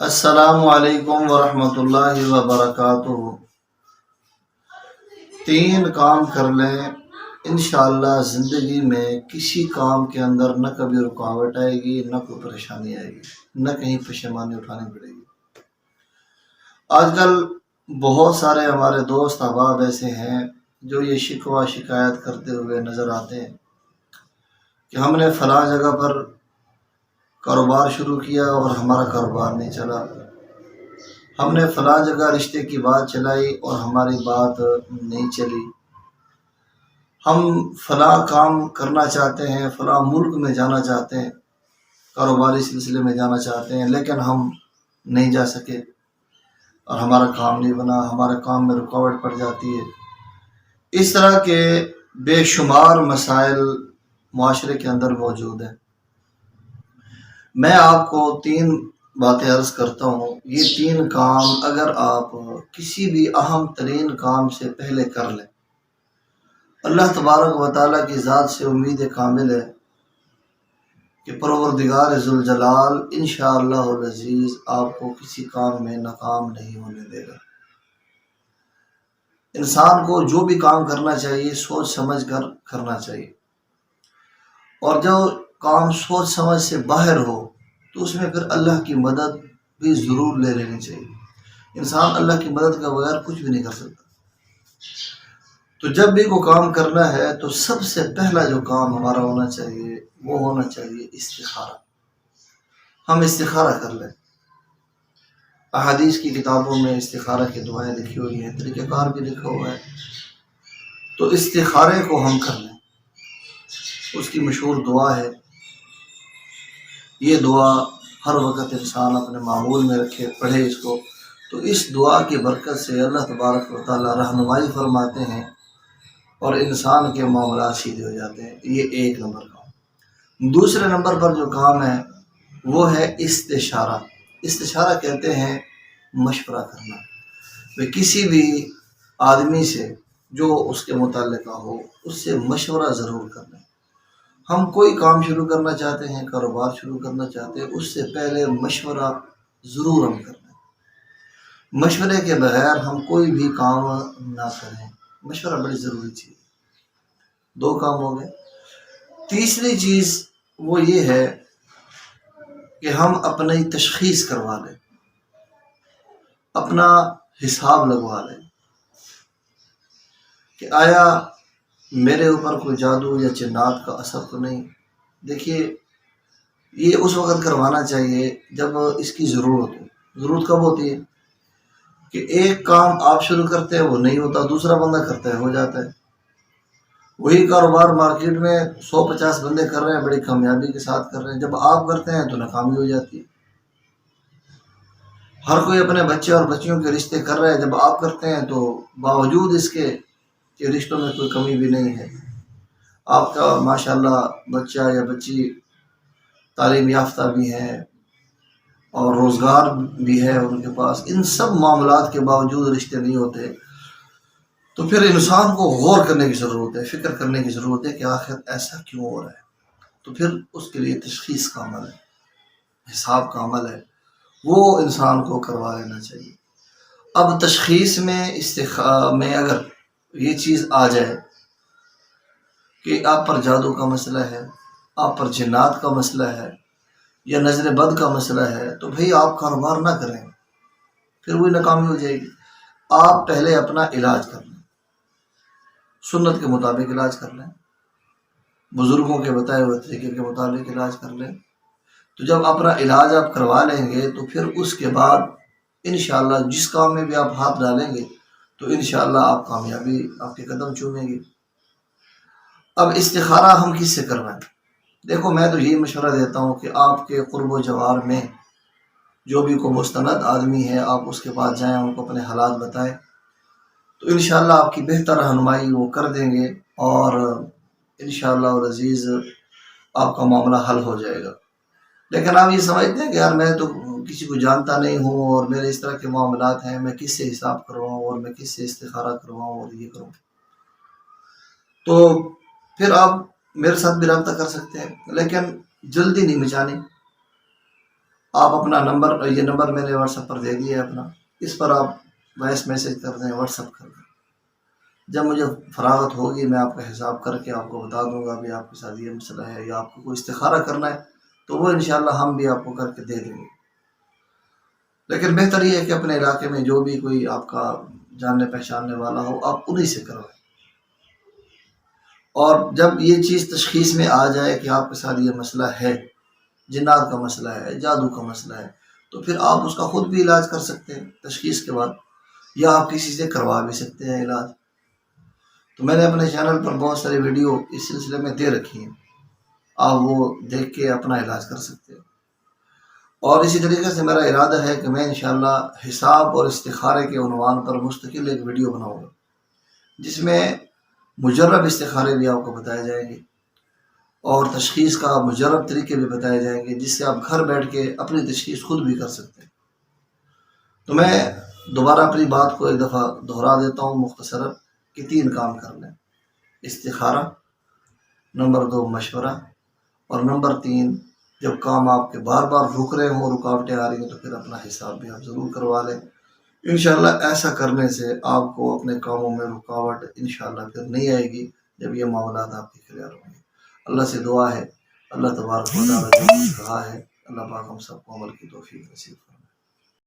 السلام علیکم ورحمۃ اللہ وبرکاتہ۔ تین کام کر لیں، انشاءاللہ زندگی میں کسی کام کے اندر نہ کبھی رکاوٹ آئے گی، نہ کوئی پریشانی آئے گی، نہ کہیں پشیمانی اٹھانی پڑے گی۔ آج کل بہت سارے ہمارے دوست احباب ایسے ہیں جو یہ شکوہ شکایت کرتے ہوئے نظر آتے ہیں کہ ہم نے فلاں جگہ پر کاروبار شروع کیا اور ہمارا کاروبار نہیں چلا، ہم نے فلاں جگہ رشتے کی بات چلائی اور ہماری بات نہیں چلی، ہم فلاں کام کرنا چاہتے ہیں، فلاں ملک میں جانا چاہتے ہیں، کاروباری سلسلے میں جانا چاہتے ہیں، لیکن ہم نہیں جا سکے اور ہمارا کام نہیں بنا، ہمارے کام میں رکاوٹ پڑ جاتی ہے۔ اس طرح کے بے شمار مسائل معاشرے کے اندر موجود ہیں۔ میں آپ کو تین باتیں عرض کرتا ہوں، یہ تین کام اگر آپ کسی بھی اہم ترین کام سے پہلے کر لیں، اللہ تبارک و تعالیٰ کی ذات سے امید کامل ہے کہ پروردگار ذوالجلال انشاءاللہ العزیز آپ کو کسی کام میں ناکام نہیں ہونے دے گا۔ انسان کو جو بھی کام کرنا چاہیے سوچ سمجھ کر کرنا چاہیے، اور جو کام سوچ سمجھ سے باہر ہو تو اس میں پھر اللہ کی مدد بھی ضرور لے لینی چاہیے۔ انسان اللہ کی مدد کے بغیر کچھ بھی نہیں کر سکتا۔ تو جب بھی کوئی کام کرنا ہے تو سب سے پہلا جو کام ہمارا ہونا چاہیے وہ ہونا چاہیے استخارہ۔ ہم استخارہ کر لیں۔ احادیث کی کتابوں میں استخارہ کی دعائیں لکھی ہوئی ہیں، طریقہ کار بھی لکھا ہوا ہے، تو استخارے کو ہم کر لیں۔ اس کی مشہور دعا ہے، یہ دعا ہر وقت انسان اپنے معمول میں رکھے، پڑھے اس کو، تو اس دعا کی برکت سے اللہ تبارک و تعالیٰ رہنمائی فرماتے ہیں اور انسان کے معاملات سیدھے ہو جاتے ہیں۔ یہ ایک نمبر کام۔ دوسرے نمبر پر جو کام ہے وہ ہے استشارہ۔ استشارہ کہتے ہیں مشورہ کرنا۔ کسی بھی آدمی سے جو اس کے متعلقہ ہو اس سے مشورہ ضرور کرنا۔ ہم کوئی کام شروع کرنا چاہتے ہیں، کاروبار شروع کرنا چاہتے ہیں، اس سے پہلے مشورہ ضرور ہم کریں۔ مشورے کے بغیر ہم کوئی بھی کام نہ کریں۔ مشورہ بڑی ضروری چیز۔ دو کام ہو گئے۔ تیسری چیز وہ یہ ہے کہ ہم اپنی تشخیص کروا لیں، اپنا حساب لگوا لیں کہ آیا میرے اوپر کوئی جادو یا جنات کا اثر تو نہیں۔ دیکھیے، یہ اس وقت کروانا چاہیے جب اس کی ضرورت ہو۔ ضرورت کب ہوتی ہے؟ کہ ایک کام آپ شروع کرتے ہیں وہ نہیں ہوتا، دوسرا بندہ کرتا ہے ہو جاتا ہے۔ وہی کاروبار مارکیٹ میں 150 بندے کر رہے ہیں، بڑی کامیابی کے ساتھ کر رہے ہیں، جب آپ کرتے ہیں تو ناکامی ہو جاتی ہے۔ ہر کوئی اپنے بچے اور بچیوں کے رشتے کر رہے ہیں، جب آپ کرتے ہیں تو باوجود اس کے کہ رشتوں میں کوئی کمی بھی نہیں ہے، آپ کا ماشاءاللہ بچہ یا بچی تعلیم یافتہ بھی ہے اور روزگار بھی ہے ان کے پاس، ان سب معاملات کے باوجود رشتے نہیں ہوتے، تو پھر انسان کو غور کرنے کی ضرورت ہے، فکر کرنے کی ضرورت ہے کہ آخر ایسا کیوں ہو رہا ہے۔ تو پھر اس کے لیے تشخیص کا عمل ہے، حساب کا عمل ہے، وہ انسان کو کروا لینا چاہیے۔ اب تشخیص میں اگر یہ چیز آ جائے کہ آپ پر جادو کا مسئلہ ہے، آپ پر جنات کا مسئلہ ہے یا نظر بد کا مسئلہ ہے، تو بھئی آپ کاروبار نہ کریں، پھر وہی ناکامی ہو جائے گی۔ آپ پہلے اپنا علاج کر لیں، سنت کے مطابق علاج کر لیں، بزرگوں کے بتائے ہوئے طریقے کے مطابق علاج کر لیں۔ تو جب اپنا علاج آپ کروا لیں گے تو پھر اس کے بعد انشاءاللہ جس کام میں بھی آپ ہاتھ ڈالیں گے تو انشاءاللہ آپ کامیابی آپ کے قدم چومیں گے۔ اب استخارہ ہم کس سے کروائیں؟ دیکھو، میں تو یہی مشورہ دیتا ہوں کہ آپ کے قرب و جوار میں جو بھی کوئی مستند آدمی ہے آپ اس کے پاس جائیں، ان کو اپنے حالات بتائیں، تو انشاءاللہ آپ کی بہتر رہنمائی وہ کر دیں گے اور انشاءاللہ العزیز آپ کا معاملہ حل ہو جائے گا۔ لیکن آپ یہ سمجھتے ہیں کہ یار میں تو کسی کو جانتا نہیں ہوں اور میرے اس طرح کے معاملات ہیں، میں کس سے حساب کرواؤں اور میں کس سے استخارہ کرواؤں اور یہ کروں، تو پھر آپ میرے ساتھ بھی رابطہ کر سکتے ہیں، لیکن جلدی نہیں مچانی۔ آپ اپنا نمبر، یہ نمبر میں نے واٹس ایپ پر دے دیا ہے اپنا، اس پر آپ وائس میسیج کر دیں، واٹس ایپ کر دیں۔ جب مجھے فراغت ہوگی میں آپ کا حساب کر کے آپ کو بتا دوں گا بھی آپ کے ساتھ یہ مسئلہ ہے، یا آپ کو کوئی استخارہ کرنا ہے تو وہ انشاءاللہ ہم بھی آپ کو کر کے دے دیں گے۔ لیکن بہتر یہ ہے کہ اپنے علاقے میں جو بھی کوئی آپ کا جاننے پہچاننے والا ہو آپ انہیں سے کروائیں، اور جب یہ چیز تشخیص میں آ جائے کہ آپ کے ساتھ یہ مسئلہ ہے، جنات کا مسئلہ ہے، جادو کا مسئلہ ہے، تو پھر آپ اس کا خود بھی علاج کر سکتے ہیں تشخیص کے بعد، یا آپ کسی سے کروا بھی سکتے ہیں علاج۔ تو میں نے اپنے چینل پر بہت ساری ویڈیو اس سلسلے میں دے رکھی ہیں، آپ وہ دیکھ کے اپنا علاج کر سکتے ہیں۔ اور اسی طریقے سے میرا ارادہ ہے کہ میں انشاءاللہ حساب اور استخارے کے عنوان پر مستقل ایک ویڈیو بناؤں گا، جس میں مجرب استخارے بھی آپ کو بتائے جائیں گے، اور تشخیص کا مجرب طریقے بھی بتائے جائیں گے، جس سے آپ گھر بیٹھ کے اپنی تشخیص خود بھی کر سکتے ہیں۔ تو میں دوبارہ اپنی بات کو ایک دفعہ دہرا دیتا ہوں مختصراً کہ 3 کام کر لیں: استخارہ، نمبر 2 مشورہ، اور نمبر 3 جب کام آپ کے بار بار رک رہے ہوں، رکاوٹیں آ رہی ہیں، تو پھر اپنا حساب بھی آپ ضرور کروا لیں۔ انشاءاللہ ایسا کرنے سے آپ کو اپنے کاموں میں رکاوٹ انشاءاللہ پھر نہیں آئے گی، جب یہ معاملات آپ کے کلیئر ہوں گے۔ اللہ سے دعا ہے، اللہ تبارک و تعالیٰ جو کچھ کہا ہے اللہ پاک ہم سب کو عمل کی توفیق نصیب